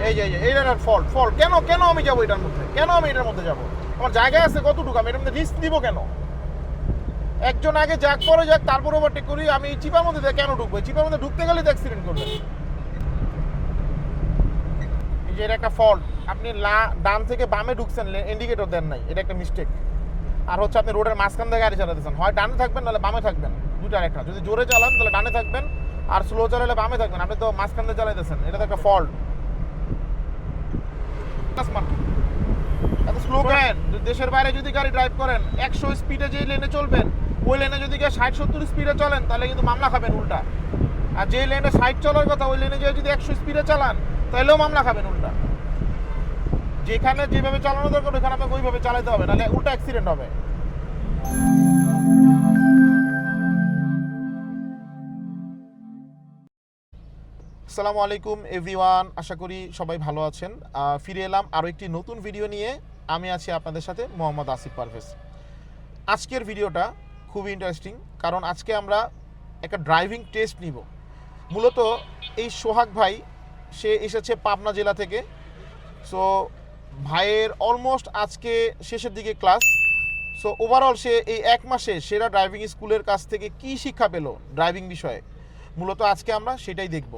এই যে এইটার ফল্ট কেন আমি যাবো এটার মধ্যে, কেন আমি এটার মধ্যে যাবো? আমার জায়গা আছে কতটুকু, আমি এটার মধ্যে রিস্ক দিব কেন? একজন আগে যাক পরে যাক তারপর ওভারটেক করি, আমি চিপার মধ্যে কেন ঢুকবো? চিপার মধ্যে ঢুকতে গেলে তো অ্যাক্সিডেন্ট করবে। এই যে এটা একটা ফল্ট, আপনি ডান থেকে বামে ঢুকছেন, ইন্ডিকেটর দেন নাই, এটা একটা মিস্টেক। আর হচ্ছে আপনি রোডের মাঝখান থেকে গাড়ি চালাতেছেন, হয় ডানে থাকবেন নাহলে বামে থাকবেন, দুইটার একটা। যদি জোরে চালান তাহলে ডানে থাকবেন, আর স্লো চালালে বামে থাকবেন। আপনি তো মাঝখান দিয়ে চালাইতেছেন, এটা তো একটা ফল্ট। এত স্লো করেন, দেশের বাইরে যদি গাড়ি ড্রাইভ করেন 100 স্পিডে যে লেনে চলবেন, ওই লেনে যদি 60-70 স্পিডে চলেন তাহলে কিন্তু মামলা খাবেন উল্টা। আর যে লেনে 60 চলার কথা ওই লেনে যদি 100 স্পিডে চালান তাহলেও মামলা খাবেন উল্টা। যেখানে যেভাবে চালানো দরকার ওইখানে আপনাকে ওইভাবে চালাতে হবে, নাহলে উল্টা অ্যাক্সিডেন্ট হবে। আসসালামু আলাইকুম এভরিওয়ান, আশা করি সবাই ভালো আছেন। ফিরে এলাম আরও একটি নতুন ভিডিও নিয়ে। আমি আছি আপনাদের সাথে মোহাম্মদ আসিফ পারভেজ। আজকের ভিডিওটা খুবই ইন্টারেস্টিং, কারণ আজকে আমরা একটা ড্রাইভিং টেস্ট নিব। মূলত এই সোহাগ ভাই, সে এসেছে পাবনা জেলা থেকে। সো ভাইয়ের অলমোস্ট আজকে শেষের দিকে ক্লাস। সো ওভারঅল সে এই 1 মাসে সেরা ড্রাইভিং স্কুলের কাছ থেকে কি শিক্ষা পেল ড্রাইভিং বিষয়ে, মূলত আজকে আমরা সেটাই দেখব।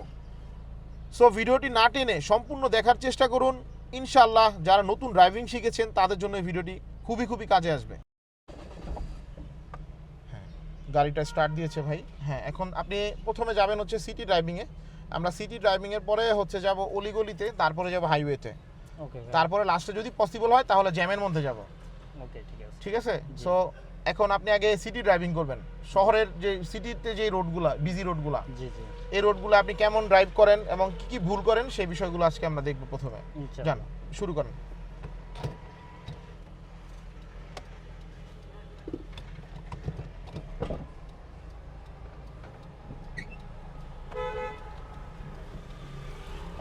সো ভিডিওটি না টেনে সম্পূর্ণ দেখার চেষ্টা করুন। ইনশাআল্লাহ যারা নতুন ড্রাইভিং শিখেছেন তাদের জন্য এই ভিডিওটি খুবই কাজে আসবে। হ্যাঁ, গাড়িটা স্টার্ট দিয়েছে ভাই। হ্যাঁ, এখন আপনি প্রথমে যাবেন হচ্ছে সিটি ড্রাইভিংয়ে। আমরা সিটি ড্রাইভিংয়ের পরে হচ্ছে যাব অলিগলিতে, তারপরে যাব হাইওয়েতে। ওকে, তারপরে লাস্টে যদি পসিবল হয় তাহলে জ্যামের মধ্যে যাব। ওকে, ঠিক আছে। সো এখন আপনি আগে সিটি ড্রাইভিং করবেন। শহরের যে সিটিতে যে রোডগুলা, বিজি রোডগুলা, এই রোডগুলো আপনি কেমন ড্রাইভ করেন এবং কি ভুল করেন সেই বিষয়গুলো আজকে আমরা দেখব। প্রথমে যান, শুরু করেন।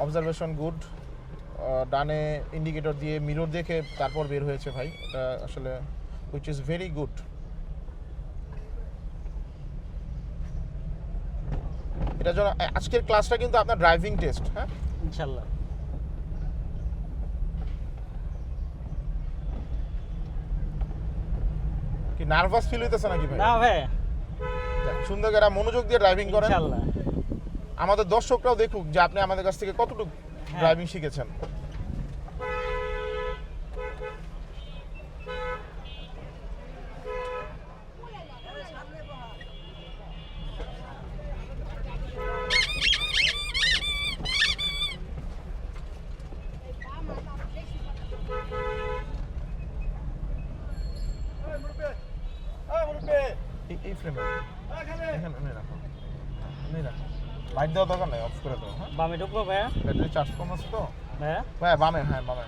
Observation good. ডানে ইন্ডিকেটর দিয়ে মিরর দেখে তারপর বের হয়েছে ভাই, এটা আসলে হুইচ ইজ ভেরি গুড। এটার জন্য আজকের ক্লাসটা কিন্তু আপনার ড্রাইভিং টেস্ট। হ্যাঁ, ইনশাআল্লাহ। কি নার্ভাস ফিল হইতেছে নাকি ভাই? না ভাই, সুন্দর করে মনোযোগ দিয়ে ড্রাইভিং করেন। ইনশাআল্লাহ। আমাদের দর্শকরাও দেখুক যে আপনি আমাদের কাছ থেকে কতটুকু ড্রাইভিং শিখেছেন। এই ফ্রেমে এখানে রাখো, লাইট দেওয়া দরকার নাই, অফ করে দাও। হ্যাঁ, বামে ঢুকবো ভাইয়া? ব্যাটারি চার্জ কম আছে তো ভাইয়া? ভাইয়া বামে, হ্যাঁ বামে।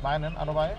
বায়ে নেন, আরো বায়ে।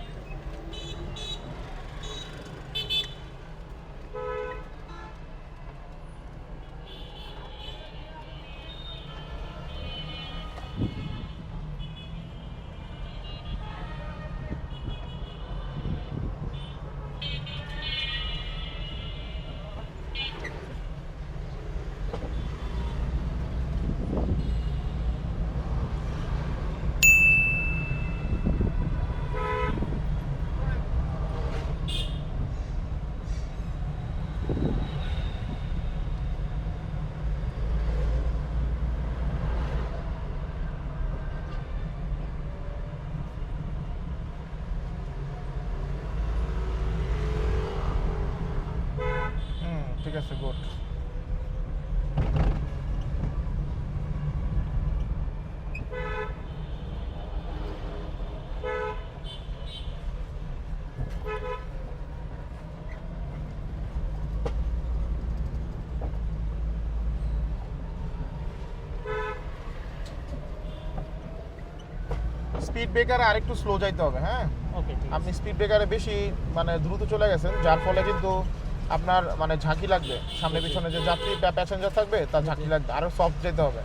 ঠিক আছে, গুড। স্পিড ব্রেকারে আরেকটু স্লো যাইতে হবে। হ্যাঁ, ওকে, আপনি স্পিড ব্রেকারে বেশি দ্রুত চলে গেছেন, যার ফলে কিন্তু আপনার ঝাঁকি লাগবে। সামনে পিছনে যে যাত্রী বা প্যাসেঞ্জার থাকবে তার ঝাঁকি লাগবে, আরো সফট যেতে হবে।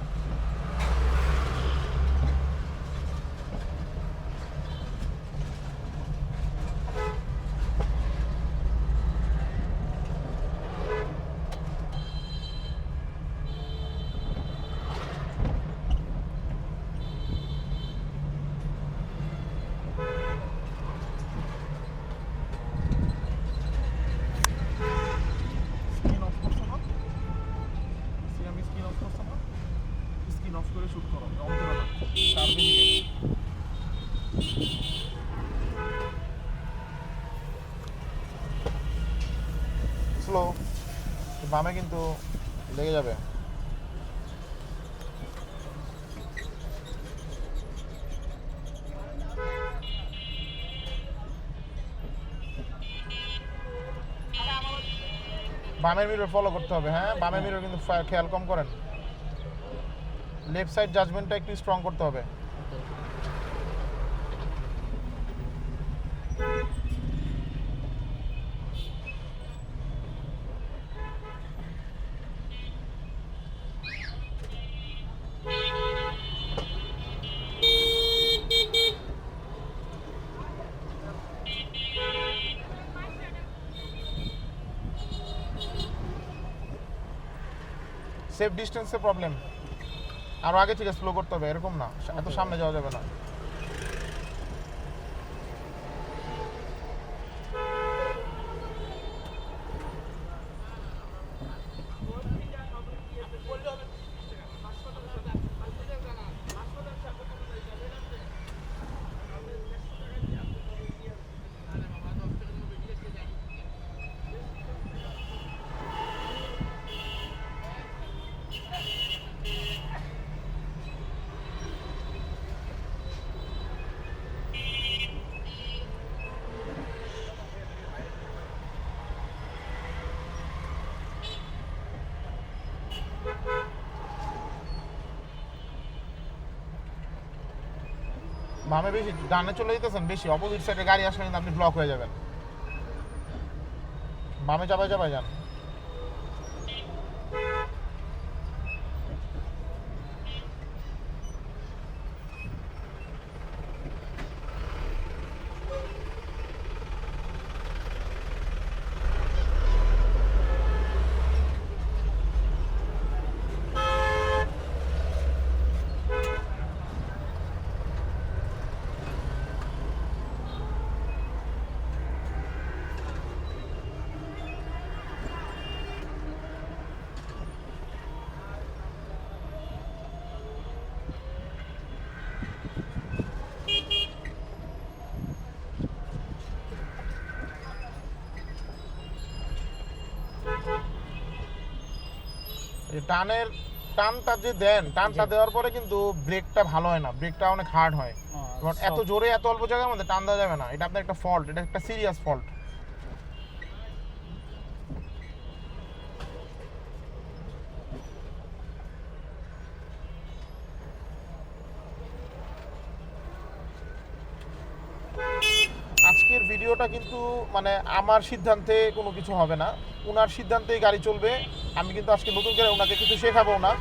বামে কিন্তু লেগে যাবে। বামের মিরর ফলো করতে হবে। হ্যাঁ, বামের মিরর কিন্তু খেয়াল কম করেন। লেফট সাইড জাজমেন্টটা একটু স্ট্রং করতে হবে। সেফ ডিস্টেন্সে প্রবলেম, আরো আগে থেকে স্লো করতে হবে, এরকম না এত সামনে যাওয়া যাবে না। বামে বেশি, ডানে চলে যেতেছেন বেশি, অপোজিট সাইডে গাড়ি আসলে কিন্তু আপনি ব্লক হয়ে যাবেন। বামে চাপায় চাপায় যান। টানের টানটা যে দেন, টানটা দেওয়ার পরে কিন্তু ব্রেকটা ভালো হয় না, ব্রেকটা অনেক হার্ড হয়। কারণ এত জোরে এত অল্প জায়গার মধ্যে টান দেওয়া যাবে না, এটা আপনার একটা ফল্ট, এটা একটা সিরিয়াস ফল্ট। আজকের ভিডিওটা কিন্তু মানে আমার সিদ্ধান্তে কোনো কিছু হবে না, ওনার সিদ্ধান্তেই গাড়ি চলবে। আমি কিন্তু আজকে নতুন করে ওনাকে কিছু শেখাবো না।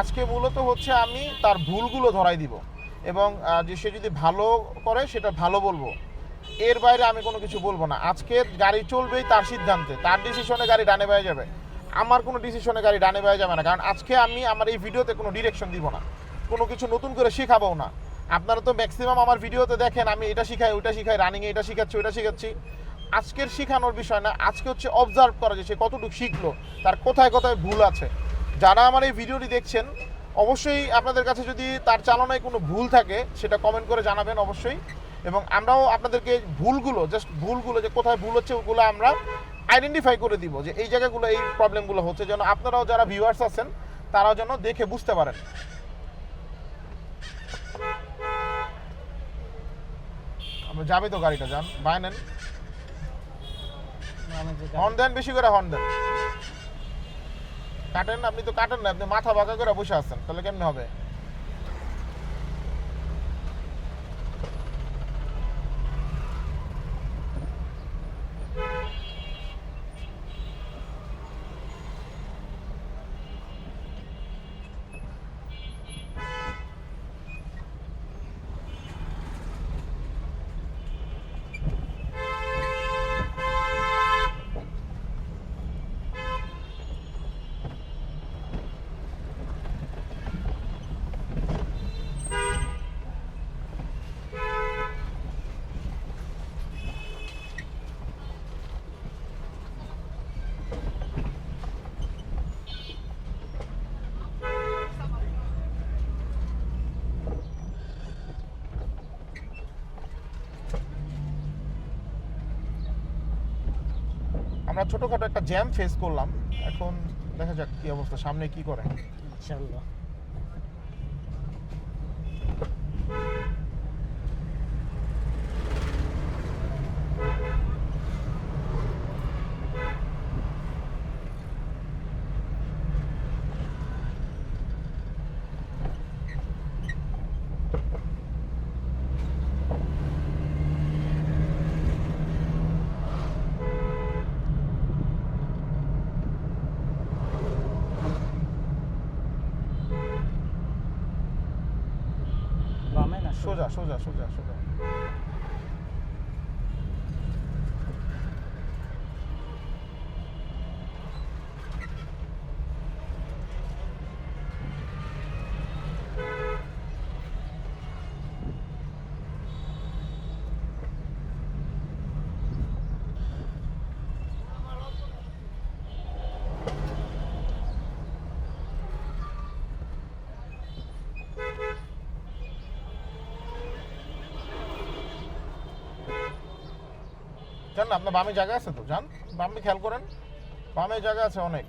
আজকে মূলত হচ্ছে আমি তার ভুলগুলো ধরাই দিব, এবং যে সে যদি ভালো করে সেটা ভালো বলবো, এর বাইরে আমি কোনো কিছু বলবো না। আজকের গাড়ি চলবেই তার সিদ্ধান্তে, তার ডিসিশনে গাড়ি ডানে বাইরে যাবে, আমার কোনো ডিসিশনে গাড়ি ডানে বাইরে যাবে না। কারণ আজকে আমি আমার এই ভিডিওতে কোনো ডিরেকশন দিব না, কোনো কিছু নতুন করে শেখাবো না। আপনারা তো ম্যাক্সিমাম আমার ভিডিওতে দেখেন আমি এটা শিখাই ওইটা শিখাই, রানিংয়ে এটা শিখাচ্ছি ওইটা শিখাচ্ছি। আজকের শেখানোর বিষয় না, আজকে হচ্ছে অবজার্ভ করা যে সে কতটুকু শিখলো, তার কোথায় কোথায় ভুল আছে। যারা আমার এই ভিডিওটি দেখছেন, অবশ্যই আপনাদের কাছে যদি তার চালনায় কোনো ভুল থাকে সেটা কমেন্ট করে জানাবেন অবশ্যই, এবং আমরাও আপনাদেরকে ভুলগুলো, জাস্ট ভুলগুলো যে কোথায় ভুল হচ্ছে ওগুলো আমরা আইডেন্টিফাই করে দিব, যে এই জায়গাগুলো এই প্রবলেমগুলো হচ্ছে, যেন আপনারাও যারা ভিউয়ার্স আছেন তারাও যেন দেখে বুঝতে পারেন। আমরা যাবে তো গাড়িটা, যান বাই নেন, হর্ন দেন, বেশি করে হর্ন দেন। কাটেন, আপনি তো কাটেন না, আপনি মাথা বাঁকা করে বসে আছেন, তাহলে কেমনে হবে? আমরা ছোটোখাটো একটা জ্যাম ফেস করলাম, এখন দেখা যাক কি অবস্থা, সামনে কি করে। ইনশাআল্লাহ। বামে না সোজা সোজা সোজা সোজা। জান না আপনার বামে জায়গা আছে তো, যান বামে খেয়াল করেন, বামে জায়গা আছে অনেক।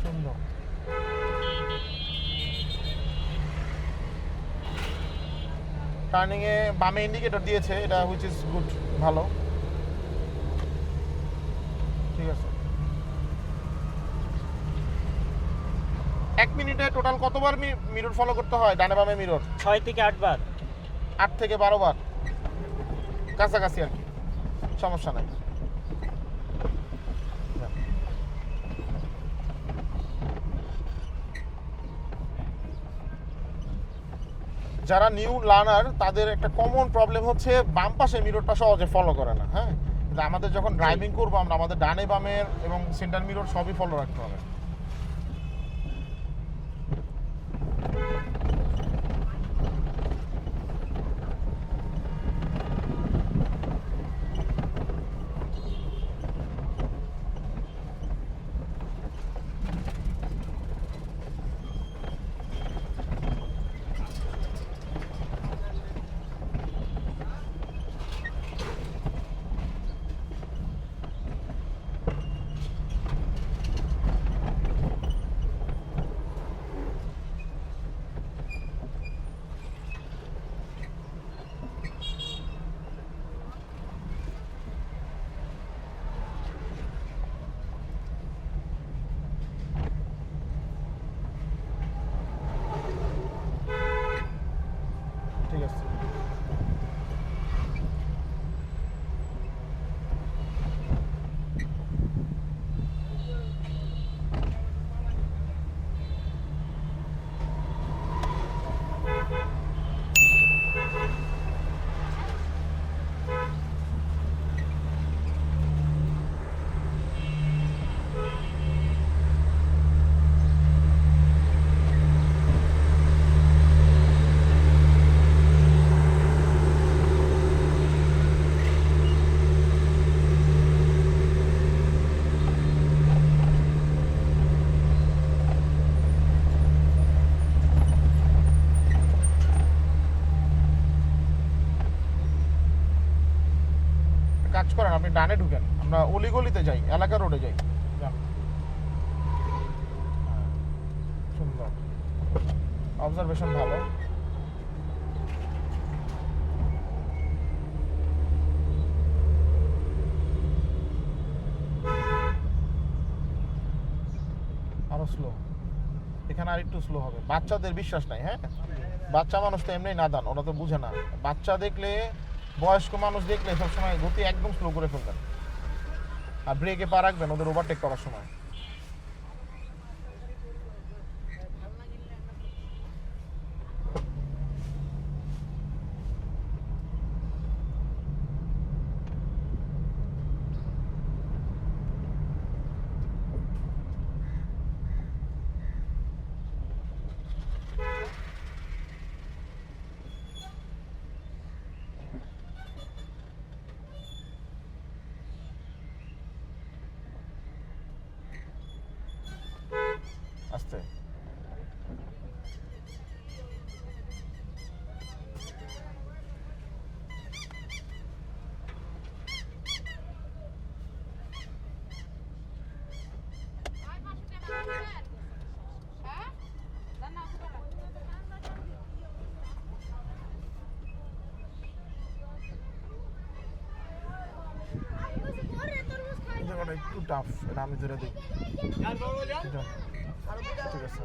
সুন্দর। টার্নিং এ বামে ইন্ডিকেটর দিয়েছে, এটা হুইচ ইজ গুড, ভালো, ঠিক আছে। 1 মিনিটে টোটাল কতবার মিরর ফলো করতে হয়, ডানে বামে মিরর? 6 থেকে 8 বার। 8 থেকে 12 বার, কাছাকাছি আর কি, সমস্যা নাই। যারা নিউ লার্নার তাদের একটা কমন প্রবলেম হচ্ছে বাম পাশে মিররটা সহজে ফলো করে না। হ্যাঁ, কিন্তু আমাদের যখন ড্রাইভিং করবো আমরা আমাদের ডানে বামের এবং সেন্টার মিরর সবই ফলো রাখতে হবে। ঠিক আছে, কাজ করেন, আপনি ডানে ঢুকেন, আমরা অলিগলিতে যাই, এলাকা রোডে যাই। যান। হ্যাঁ, সুন্দর, অবজারভেশন ভালো। আরো স্লো, এখানে আর একটু স্লো হবে। বাচ্চাদের বিশ্বাস নাই, হ্যাঁ, বাচ্চা মানুষ তো এমনি নাদান, ওরা তো বুঝে না। বাচ্চা দেখলে, বয়স্ক মানুষ দেখলে সবসময় গতি একদম স্লো করে ফেলবেন, আর ব্রেকে পা রাখবেন ওদের ওভারটেক করার সময়। জায়গাটা একটু টাফ, এটা আমি ধরে দিই। ঠিক আছে।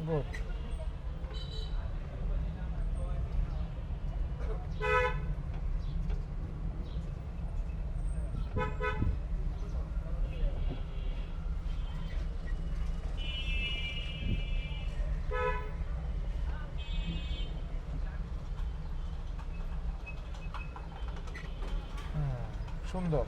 গুড। সুন্দর।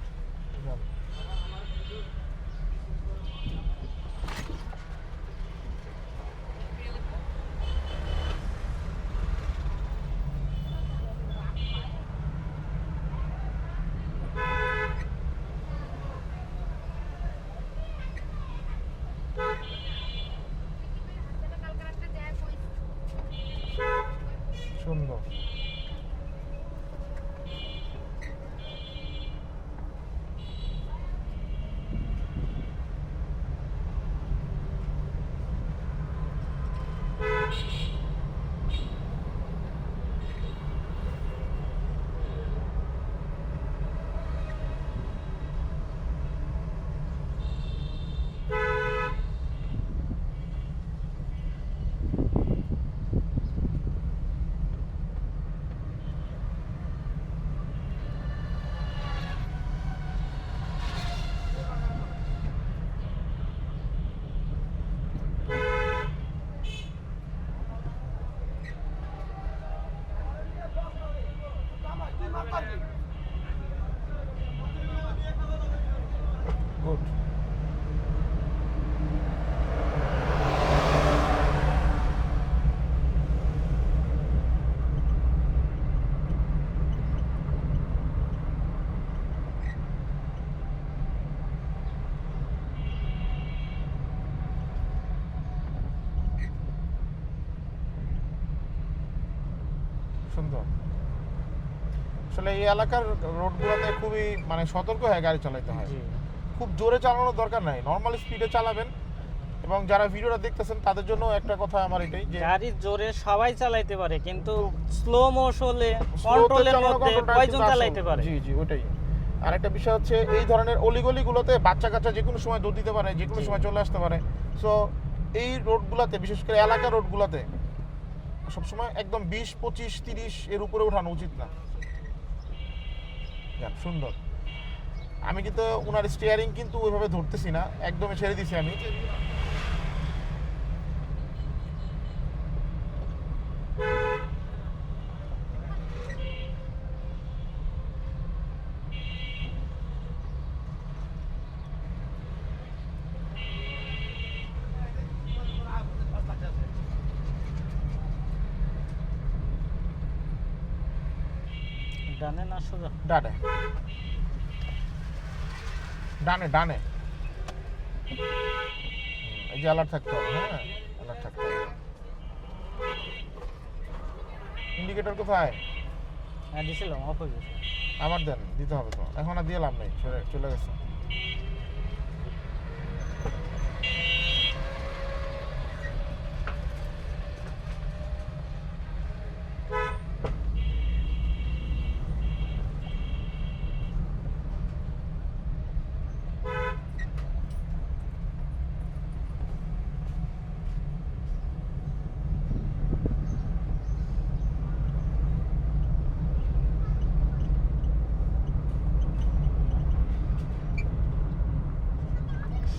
সুন্দর। গুড। সুন্দর। আসলে এই এলাকার রোডগুলোতে খুবই মানে সতর্ক হয়ে গাড়ি চালাতে হয়। জি। খুব জোরে চালানোর দরকার নাই, নর্মাল স্পিডে চালাবেন। এবং যারা ভিডিওটা দেখতেছেন তাদের জন্য একটা কথা আমার এটাই যে গাড়ি জোরে সবাই চালাইতে পারে, কিন্তু স্লো মোশনে স্লোতে কন্ট্রোলের চালানো মধ্যে কন্ট্রোলটা কয়জন কিন্তু আসল। চালাইতে পারে? জি জি ওটাই। আর একটা বিষয় হচ্ছে এই ধরনের অলিগলিগুলোতে বাচ্চা কাচ্চা যে কোনো সময় দৌড় দিতে পারে, যে কোনো জি। সময় চলে আসতে পারে। সো এই রোডগুলোতে, বিশেষ করে এলাকার রোডগুলোতে সবসময় একদম 20, 25, 30 এর উপরে ওঠানো উচিত না। যাক, সুন্দর। আমি কিন্তু ওনার স্টিয়ারিং কিন্তু ওইভাবে ধরতেছি না, একদমই ছেড়ে দিছি আমি। ডানে না সোজা? ডানে ডানে ডানে। এই যে অ্যালার্ট থাকতে হবে। হ্যাঁ, অ্যালার্ট থাকতে হবে। ইন্ডিকেটর কোথায়? হ্যাঁ দিছিলাম, অফ হয়ে গেছে। আমার দেন, দিতে হবে তো। এখন আর দিয়ে লাভ নেই, চলে গেছে।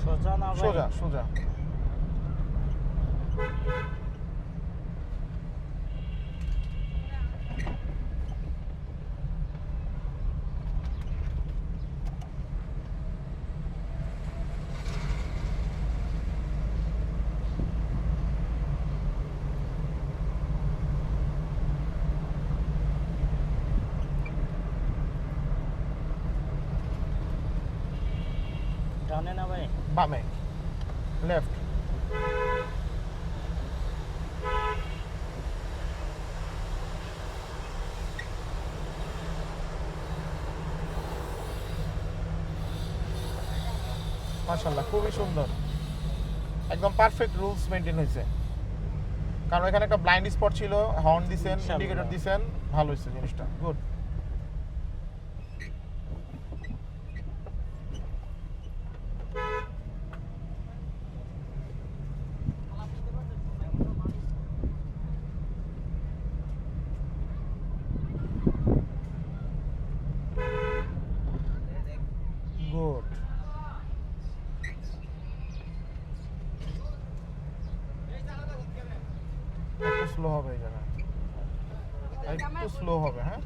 সোজা না ভাই? সোজা সোজা। ডানে না ভাই? বামে, লেফট। মাশাআল্লাহ, খুবই সুন্দর, একদম পারফেক্ট রুলস মেনটেন হয়েছে। কারণ এখানে একটা ব্লাইন্ড স্পট ছিল, হর্ন দিছেন, ইনশাআল্লাহ। ইন্ডিকেটর দিছেন, ভালো হয়েছে জিনিসটা, গুড। গুড। একটু স্লো হবে এই জায়গায়, একটু স্লো হবে, হ্যাঁ।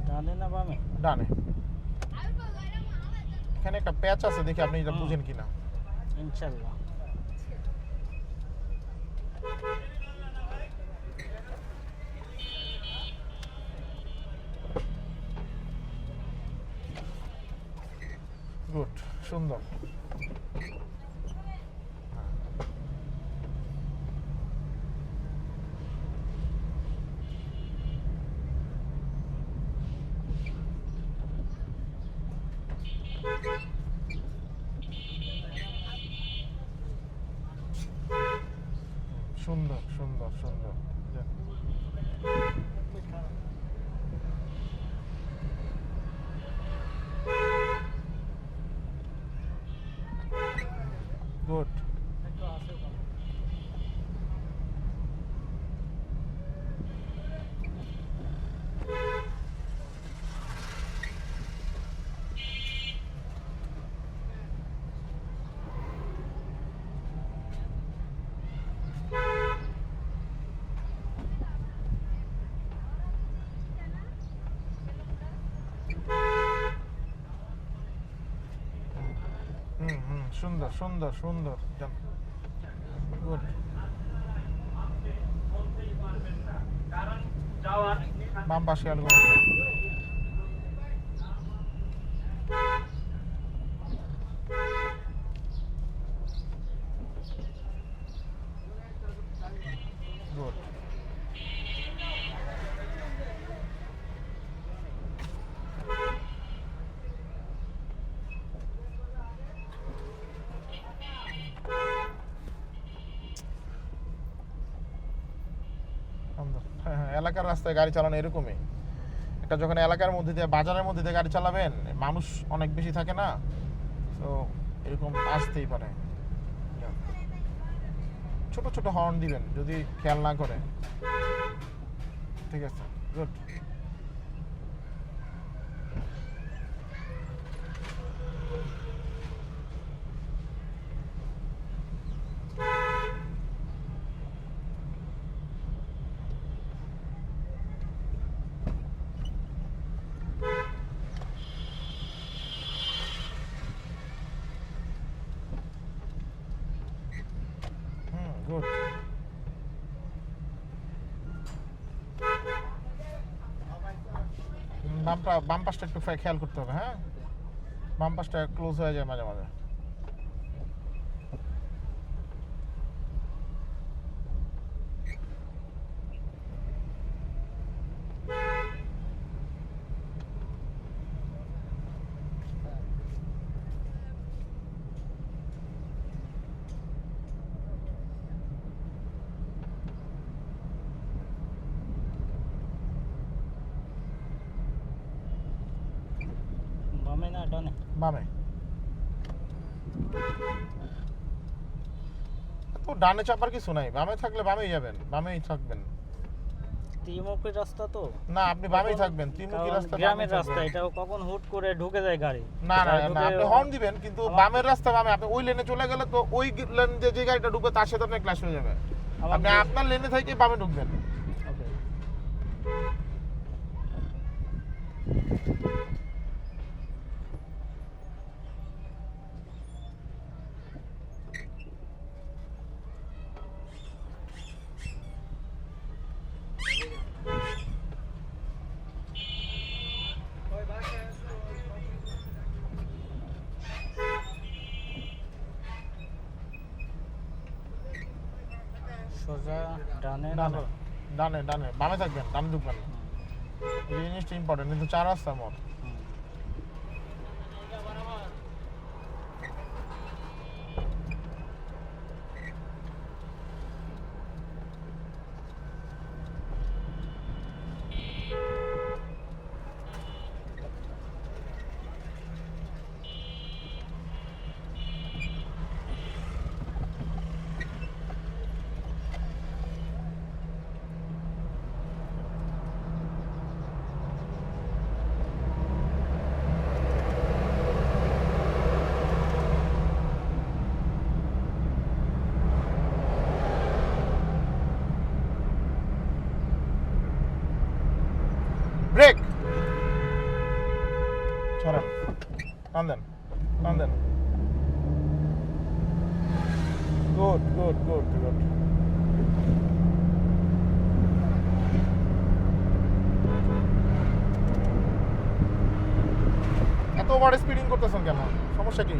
ডানে না বামে? ডানে। এখানে একটা প্যাচ আছে, দেখি আপনি এটা বুঝেন কিনা। ইনশাআল্লাহ। গুড, সুন্দর। সুন্দর সুন্দর সুন্দর। গুড। সুন্দর সুন্দর সুন্দর, গুড। বাম পাশে খেয়াল করুন। গুড। হ্যাঁ হ্যাঁ, এলাকার রাস্তায় গাড়ি চালানো এরকমই। একটা যখন এলাকার মধ্যে দিয়ে, বাজারের মধ্যে দিয়ে গাড়ি চালাবেন, মানুষ অনেক বেশি থাকে না, তো এরকম আসতেই পারে। ছোট ছোট হর্ন দিবেন যদি খেয়াল না করে। ঠিক আছে, গুড। গুড। বাম পাশটা একটু খেয়াল করতে হবে, হ্যাঁ। বাম পাশটা ক্লোজ হয়ে যায় মাঝে মাঝে। বামে না ডানে? বামে। তো ডানে চাপার কিছু নাই, বামে থাকলে বামেই যাবেন, বামেই থাকবেন। ত্রিমুখী রাস্তা তো। না, আপনি বামেই থাকবেন, ত্রিমুখী রাস্তা গ্রামের রাস্তা, এটাও কখন হুট করে ঢুকে যায় গাড়ি। না না না, আপনি হর্ন দিবেন, কিন্তু বামের রাস্তা বামে, আপনি ওই লেনে চলে গেলে তো ওই লেন যে গাড়িটা ঢুকবে তার সাথে আপনার ক্লাশ হয়ে যাবে। আপনি আপনার লেনে থেকে বামে ঢুকবেন। সোজা ডানে ডানে ডানে ডানে বামে থাকবেন, ডানে ঢুকবেন না। এই জিনিসটা ইম্পর্টেন্ট, কিন্তু 4 রাস্তার মোড়। ব্রেক ছড়ান, টান দেন, টান দেন। Good good good good. এত ওভার স্পিডিং করতেছেন কেন? সমস্যা কি?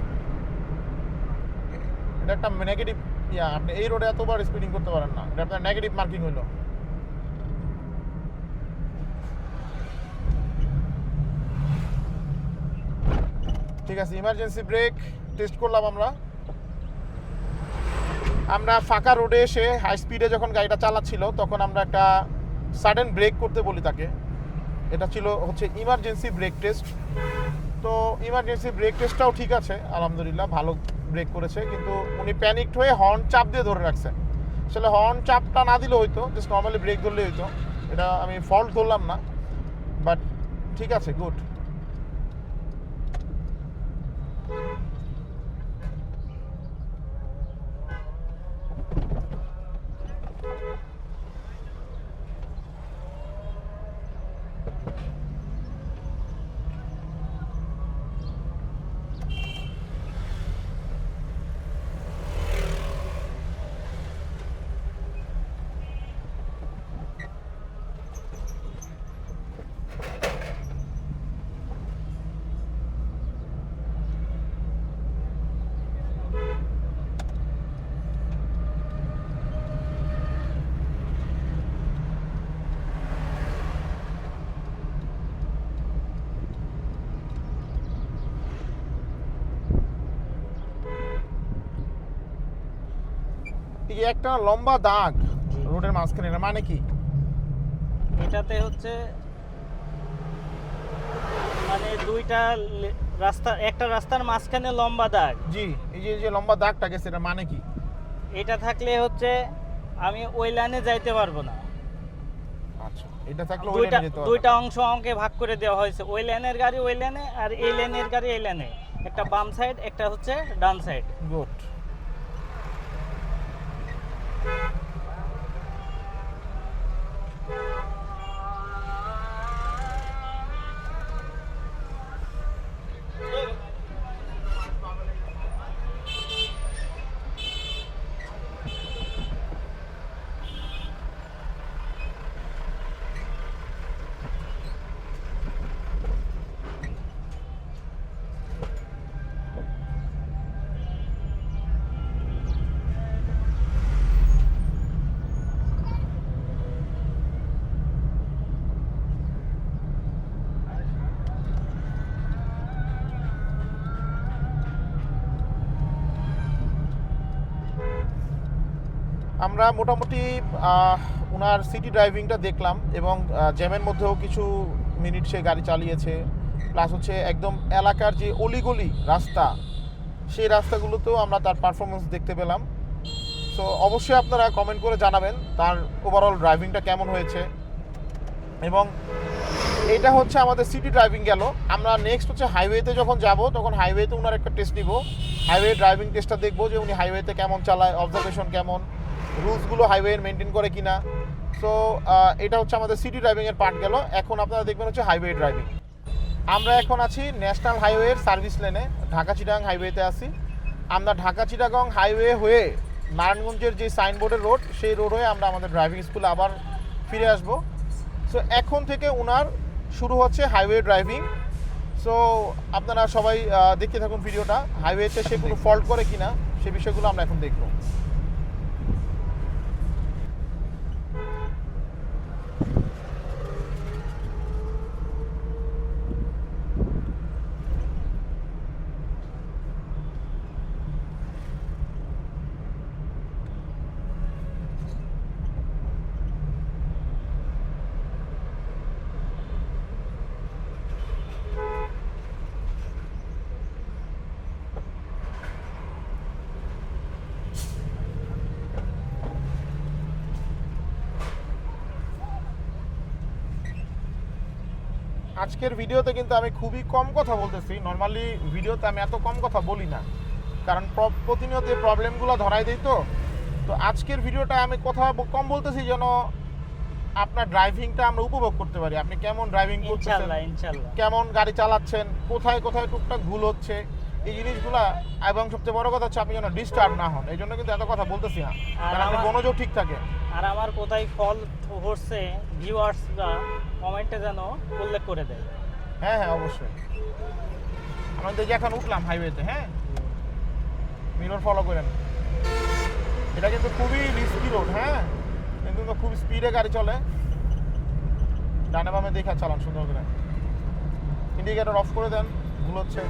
এটা একটা নেগেটিভ ইয়া, আপনি এই রোডে এত ওভার স্পিডিং করতে পারেন না, এটা আপনার নেগেটিভ মার্কিং হইলো। ঠিক আছে, ইমার্জেন্সি ব্রেক টেস্ট করলাম আমরা। আমরা ফাঁকা রোডে এসে হাই স্পিডে যখন গাড়িটা চালাচ্ছিল তখন আমরা একটা সাডেন ব্রেক করতে বলি তাকে। এটা ছিল হচ্ছে ইমার্জেন্সি ব্রেক টেস্ট। তো ইমার্জেন্সি ব্রেক টেস্টটাও ঠিক আছে, আলহামদুলিল্লাহ ভালো ব্রেক করেছে, কিন্তু উনি প্যানিকড হয়ে হর্ন চাপ দিয়ে ধরে রাখছে। আসলে হর্ন চাপটা না দিলে হইতো, জাস্ট নর্মালি ব্রেক ধরলে হইতো। এটা আমি ফল্ট ধরলাম না, বাট ঠিক আছে, গুড। এই একটা লম্বা দাগ রোডের মাঝখানে, এটা মানে কি? এটাতে হচ্ছে মানে দুইটা রাস্তা, একটা রাস্তার মাঝখানে লম্বা দাগ। জি, এই যে লম্বা দাগটা গেছে, এটা মানে কি? এটা থাকলে হচ্ছে আমি ওই লাইনে যাইতে পারবো না। আচ্ছা, এটা থাকলে ওই লাইনে যেতে হবে। দুইটা অংশ আমাকে ভাগ করে দেওয়া হয়েছে, ওই লাইনের গাড়ি ওই লাইনে আর এই লাইনের গাড়ি এই লাইনে। একটা বাম সাইড, একটা হচ্ছে ডান সাইড। গুড। আমরা মোটামুটি ওনার সিটি ড্রাইভিংটা দেখলাম, এবং জ্যামের মধ্যেও কিছু মিনিট সে গাড়ি চালিয়েছে। প্লাস হচ্ছে একদম এলাকার যে অলিগলি রাস্তা, সেই রাস্তাগুলোতেও আমরা তার পারফরমেন্স দেখতে পেলাম। সো অবশ্যই আপনারা কমেন্ট করে জানাবেন তার ওভারঅল ড্রাইভিংটা কেমন হয়েছে। এবং এটা হচ্ছে আমাদের সিটি ড্রাইভিং গেল। আমরা নেক্সট হচ্ছে হাইওয়েতে যখন যাব তখন হাইওয়েতে ওনার একটা টেস্ট নিব, হাইওয়ে ড্রাইভিং টেস্টটা দেখবো যে উনি হাইওয়েতে কেমন চালায়, অবজারভেশন কেমন, রুলসগুলো হাইওয়ে মেনটেন করে কিনা। সো এটা হচ্ছে আমাদের সিটি ড্রাইভিংয়ের পার্ট গেল। এখন আপনারা দেখবেন হচ্ছে হাইওয়ে ড্রাইভিং। আমরা এখন আছি ন্যাশনাল হাইওয়ের সার্ভিস লেনে, ঢাকা চিটাগাং হাইওয়েতে আছি। আমরা ঢাকা চিটাগাং হাইওয়ে হয়ে নারায়ণগঞ্জের যে সাইনবোর্ডের রোড, সেই রোড হয়ে আমরা আমাদের ড্রাইভিং স্কুলে আবার ফিরে আসব। সো এখন থেকে ওনার শুরু হচ্ছে হাইওয়ে ড্রাইভিং। সো আপনারা সবাই দেখতে থাকুন ভিডিওটা। হাইওয়েতে সে কোনো ফল্ট করে কিনা সে বিষয়গুলো আমরা এখন দেখব। আজকের ভিডিওতে কিন্তু আমি খুবই কম কথা বলতেছি। নর্মালি ভিডিওতে আমি এত কম কথা বলি না, কারণ প্রতিনিয়ত এই প্রবলেমগুলো ধরাই দিই। তো আজকের ভিডিওটা আমি কথা কম বলতেছি যেন আপনার ড্রাইভিংটা আমরা উপভোগ করতে পারি। আপনি কেমন ড্রাইভিং করতেছেন, ইনশাআল্লাহ ইনশাআল্লাহ। কেমন গাড়ি চালাচ্ছেন, কোথায় কোথায় টুকটাক ভুল হচ্ছে, এই জিনিসগুলা, এবং সবচেয়ে বড় কথা হচ্ছে আপনি যেন ডিস্টার্ব না হন। এই জন্য কিন্তু এত কথা বলতেছি না, আর কারণ আপনার মনোযোগ ঠিক থাকে। আর আমার কোথায় ফল হচ্ছে ভিউয়ার্সরা কমেন্টে যেন উল্লেখ করে দেয়। হ্যাঁ হ্যাঁ, অবশ্যই। আমাদের যে এখন উঠলাম হাইওয়েতে, হ্যাঁ, মিরর ফলো করেন। এটা কিন্তু খুবই রিস্কি রোড, হ্যাঁ, কিন্তু খুব স্পিডে গাড়ি চলে। ডানে বামে দেখে চালান সুন্দর করে। ইন্ডিকেটর অফ করে দেন, ভুল হচ্ছে।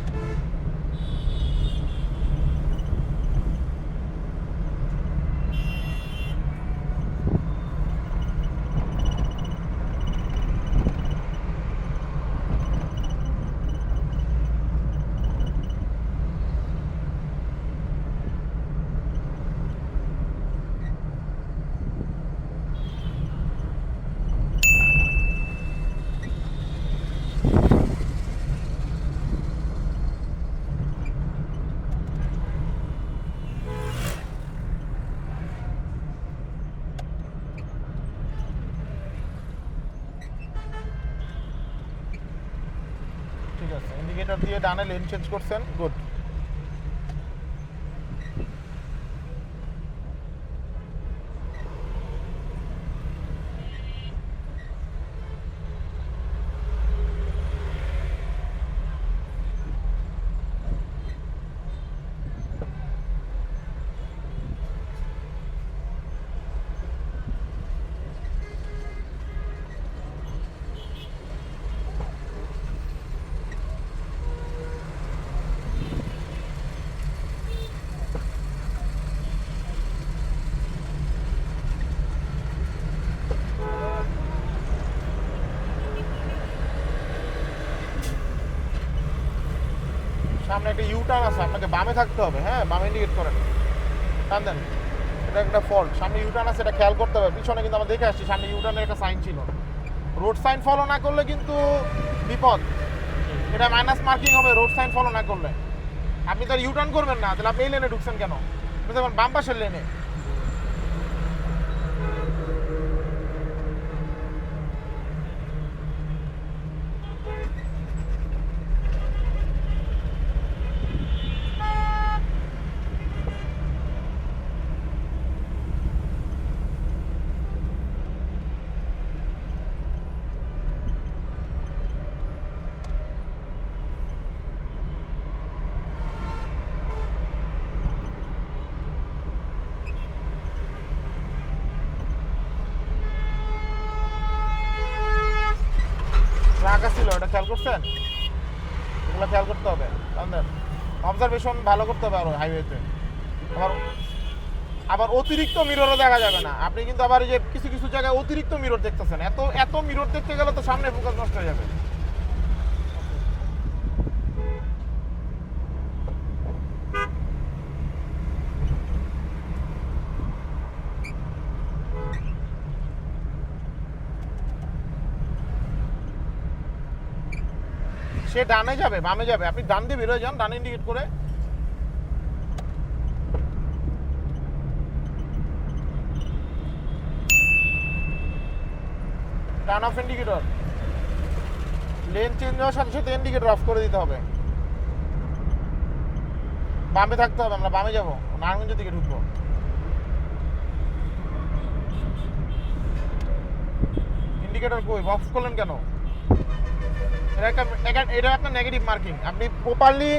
ঠিক আছে, ইন্ডিকেটর দিয়ে ডানে লেন চেঞ্জ করছেন, গুড। সামনে একটা ইউ টার্ন আছে, আপনাকে বামে থাকতে হবে। হ্যাঁ, বামে ইন্ডিকেট করেন, টান দেন। এটা একটা ফল্ট, সামনে ইউ টার্ন আছে, এটা খেয়াল করতে হবে। পিছনে কিন্তু আমরা দেখে আসছি সামনে ইউ টার্নের একটা সাইন ছিল। রোড সাইন ফলো না করলে কিন্তু বিপদ। এটা মাইনাস মার্কিং হবে রোড সাইন ফলো না করলে। আপনি তো ইউ টার্ন করবেন না, তাহলে আপনি এই লেনে ঢুকছেন কেন? আপনি তখন বাম পাশের লেনে। রাখা ছিল, এটা খেয়াল করছেন? এগুলো খেয়াল করতে হবে। অবজারভেশন ভালো করতে হবে আরো হাইওয়েতে। আবার আবার অতিরিক্ত মিররও দেখা যাবে না। আপনি কিন্তু আবার এই যে কিছু কিছু জায়গায় অতিরিক্ত মিরর দেখতেছেন। এত এত মিরর দেখতে গেলে তো সামনে ফোকাস নষ্ট হয়ে যাবে। সে ডানে যাবে, বামে যাবে, আপনি ডান দিয়ে বেরোয় যান, ডানে ইন্ডিকেট করে। Turn off indicator. Lane change হওয়ার সাথে সাথে ইন্ডিকেটর অফ করে দিতে হবে। বামে থাকতে হবে, আমরা বামে যাবো, নারায়ণগঞ্জের দিকে ঢুকবো। ইন্ডিকেটর কই, অফ করলেন কেন? এটা আপনার নেগেটিভ মার্কিং। আপনি প্রপারলি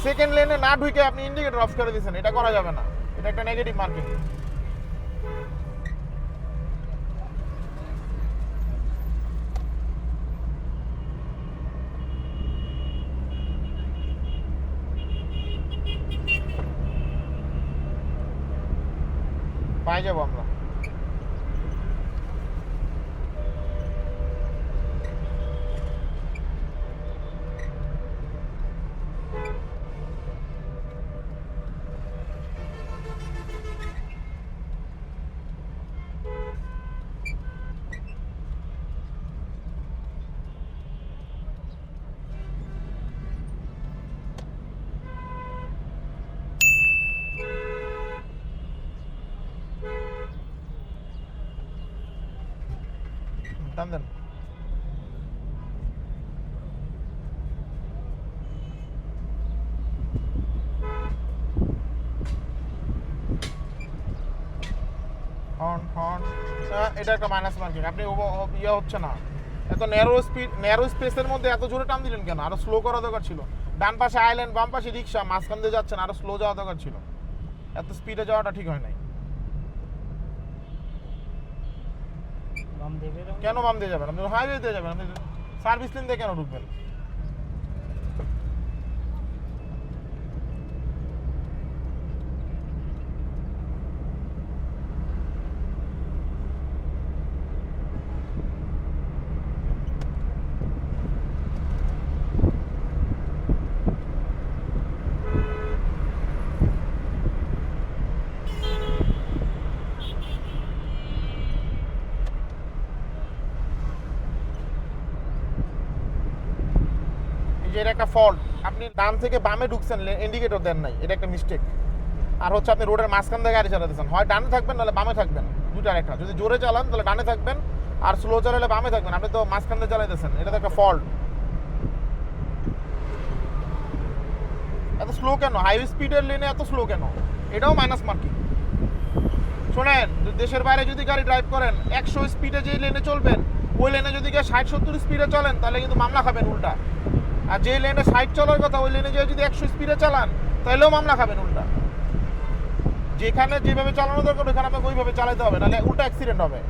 সেকেন্ড লেনে না ঢুকে আপনি ইন্ডিকেটর অফ করে দিয়েছেন, এটা করা যাবে না। এটা একটা নেগেটিভ মার্কিং। পাই যাবো আমরা। টান দেন। হর্ন হর্ন, এটা একটা মাইনাস মার্কিং। আপনি ইয়ে হচ্ছে না, এত ন্যারো স্পেসের মধ্যে এত জোরে টান দিলেন কেন? আরো স্লো করা দরকার ছিল। ডান পাশে আইল্যান্ড, বাম পাশে রিক্সা, মাঝখান দিয়ে যাচ্ছেন, আরো স্লো যাওয়া দরকার ছিল। এত স্পিডে যাওয়াটা ঠিক হয় নাই। বাম দেবে কেন বাম দিয়ে যাবেন? আপনি হাইওয়ে দিয়ে যাবেন, আপনি সার্ভিস লেন দিয়ে কেন ঢুকবেন? এটা একটা ফল্ট। আপনি ডান থেকে বামে ঢুকছেন, ইন্ডিকেটর দেন নাই, এটা একটা মিস্টেক। আর হচ্ছে আপনি রোডের মাঝখান থেকে গাড়ি চালাতেছেন, হয় ডানে থাকবেন নাহলে বামে থাকবেন, দুটার একটা। যদি জোরে চালান তাহলে ডানে থাকবেন, আর স্লো চালালে বামে থাকবেন। আপনি তো মাঝখান দিয়ে চালাইতেছেন, এটা তো একটা ফল্ট। এত স্লো কেন? হাইওয়ে স্পিডের লেনে এত স্লো কেন? এটাও মাইনাস মার্কিং। শোনেন, দেশের বাইরে যদি গাড়ি ড্রাইভ করেন, 100 স্পিডে যে লেনে চলবেন, ওই লেনে যদি 60-70 স্পিডে চলেন তাহলে কিন্তু মামলা খাবেন উল্টা। আর যে লেনে 60 চলার কথা, ওই লেনে যদি 100 স্পিডে চালান তাহলেও মামলা খাবেন উল্টা। যেখানে যেভাবে চালানো দরকার ওইখানে আপনাকে ওইভাবে চালাতে হবে, নাহলে উল্টা অ্যাক্সিডেন্ট হবে।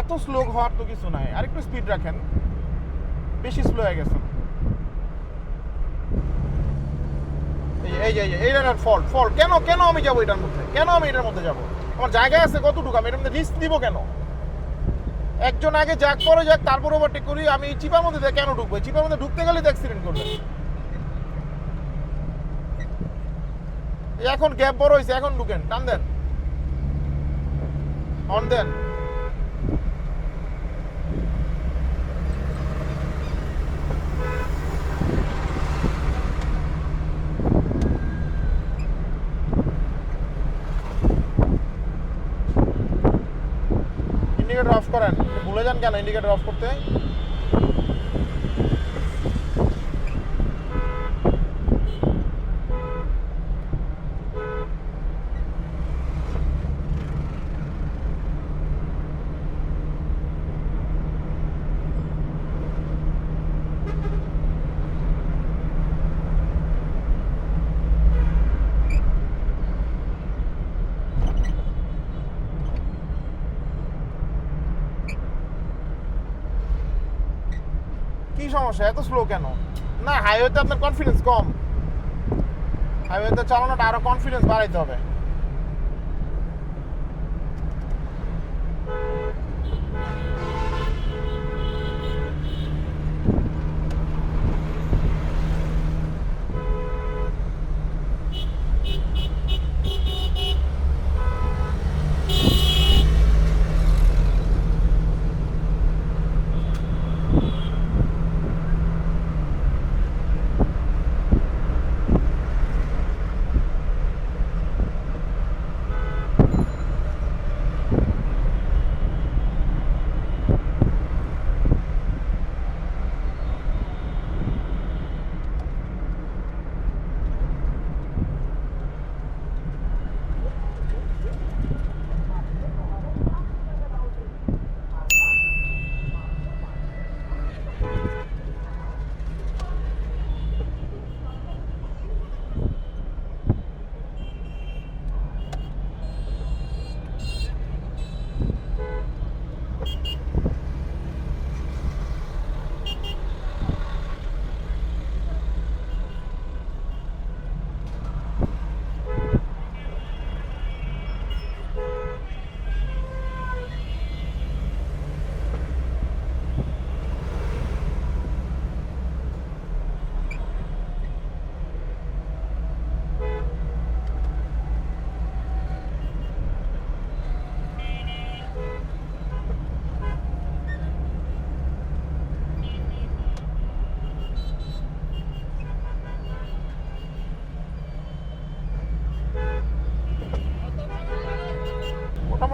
এত স্লো হওয়ার তো কিছু নাই, আরেকটু স্পিড রাখেন, বেশি স্লো হয়ে গেছেন। এইটার ফল্ট ফল্ট কেন? কেন আমি যাবো এটার মধ্যে? কেন আমি এটার মধ্যে যাবো? আমার জায়গা আছে কতটুকু? আমি এটার মধ্যে রিস্ক দিব কেন? একজন আগে যাক, পরে যাক, তারপর ওভারটেক করি। আমি চিপার মধ্যে কেন ঢুকবো? চিপার মধ্যে ঢুকতে গেলে তো অ্যাক্সিডেন্ট করবে। এখন গ্যাপ বড় হয়েছে, এখন ঢুকেন, টান দেন, অন দেন। ইন্ডিকেটর অফ করেন। ভুলে যান কেন ইন্ডিকেটর অফ করতে? কি সমস্যা? এত স্লো কেন? না, হাইওয়েতে আপনার কনফিডেন্স কম। হাইওয়েতে চালানোটা আরো কনফিডেন্স বাড়াইতে হবে।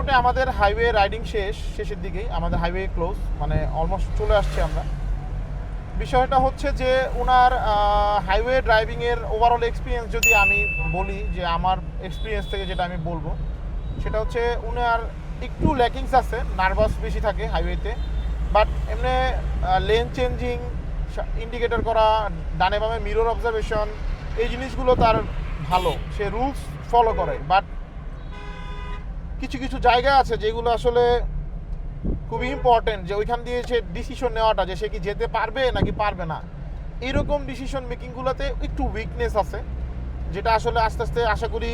মোটামুটি আমাদের হাইওয়ে রাইডিং শেষের দিকেই, আমাদের হাইওয়ে ক্লোজ, মানে অলমোস্ট চলে আসছে আমরা। বিষয়টা হচ্ছে যে ওনার হাইওয়ে ড্রাইভিংয়ের ওভারঅল এক্সপিরিয়েন্স যদি আমি বলি, যে আমার এক্সপিরিয়েন্স থেকে যেটা আমি বলবো সেটা হচ্ছে ওনার একটু ল্যাকিংস আছে, নার্ভাস বেশি থাকে হাইওয়েতে, বাট এমনি লেন চেঞ্জিং, ইন্ডিকেটর করা, ডানে বামে মিরর অবজারভেশন, এই জিনিসগুলো তার ভালো, সে রুলস ফলো করে। বাট কিছু কিছু জায়গা আছে যেগুলো আসলে খুবই ইম্পর্টেন্ট, যে ওইখান দিয়ে সে ডিসিশন নেওয়াটা, যে সে কি যেতে পারবে নাকি পারবে না, এইরকম ডিসিশন মেকিংগুলোতে একটু উইকনেস আছে, যেটা আসলে আস্তে আস্তে আশা করি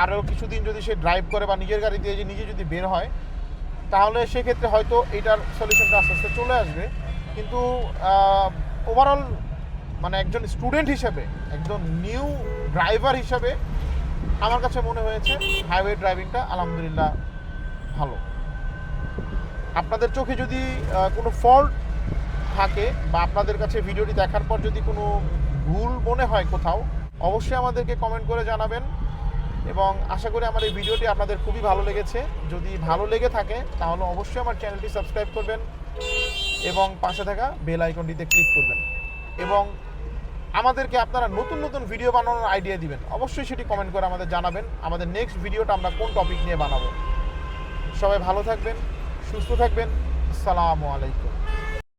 আরও কিছুদিন যদি সে ড্রাইভ করে বা নিজের গাড়ি দিয়ে নিজে যদি বের হয়, তাহলে সেক্ষেত্রে হয়তো এটার সলিউশনটা আস্তে আস্তে চলে আসবে। কিন্তু ওভারঅল মানে একজন স্টুডেন্ট হিসেবে, একজন নিউ ড্রাইভার হিসেবে আমার কাছে মনে হয়েছে হাইওয়ে ড্রাইভিংটা আলহামদুলিল্লাহ ভালো। আপনাদের চোখে যদি কোনো ফল্ট থাকে বা আপনাদের কাছে ভিডিওটি দেখার পর যদি কোনো ভুল মনে হয় কোথাও, অবশ্যই আমাদেরকে কমেন্ট করে জানাবেন। এবং আশা করি আমার এই ভিডিওটি আপনাদের খুবই ভালো লেগেছে। যদি ভালো লেগে থাকে তাহলে অবশ্যই আমার চ্যানেলটি সাবস্ক্রাইব করবেন এবং পাশে থাকা বেল আইকনটিতে ক্লিক করবেন। এবং আমাদেরকে আপনারা নতুন নতুন ভিডিও বানানোর আইডিয়া দিবেন, অবশ্যই সেটি কমেন্ট করে আমাদের জানাবেন। আমাদের নেক্সট ভিডিওটা আমরা কোন টপিক নিয়ে বানাবো। সবাই ভালো থাকবেন, সুস্থ থাকবেন। আসসালামু আলাইকুম।